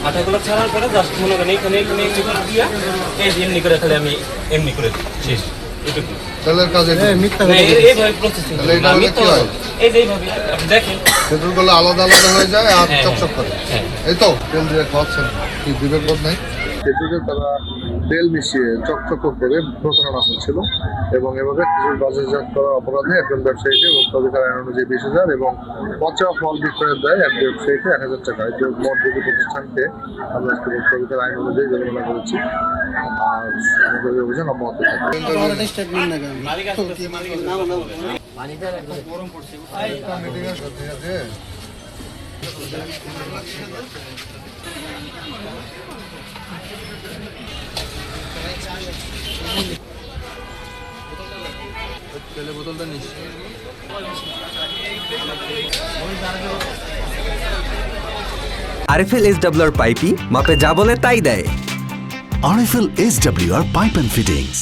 আঠাগুলো ছাড়ার পরে জাস্ট মনে করেন এখানে এখানে এমনি করে দিয়া এই যে এমনি করে খালি আমি এমনি করে শেষ এটুকু। তেলের কাজে এইভাবে প্রসেসিং এই যে এইভাবে আপনি দেখেন তেঁতুলগুলো আলাদা আলাদা হয়ে যায় আর চকচক করে। এই তো তেল দিয়ে খাওয়াচ্ছেন, কি বিবেক বোধ নাই? তেঁতুলে তারা তেল মিশিয়ে চকচক করে প্রতারণা হচ্ছিল এবং এভাবে খেজুর বাজারজাত করার অপরাধে একজন ব্যবসায়ীকে ভোক্তাধিকার আইন অনুযায়ী 20,000 এবং পচা ফল বিক্রয়ের দায়ে এক ব্যবসায়ীকে 1,000 টাকা, মোট দুটি প্রতিষ্ঠানকে আমরা ভোক্তাধিকার আইন অনুযায়ী জরিমানা করেছি। আর আমাদের এই অভিযান অব্যাহত থাকবে। আরএফএল SWR পাইপি মাপে যা বলে তাই দেয়। RFL SWR Pipe and Fittings.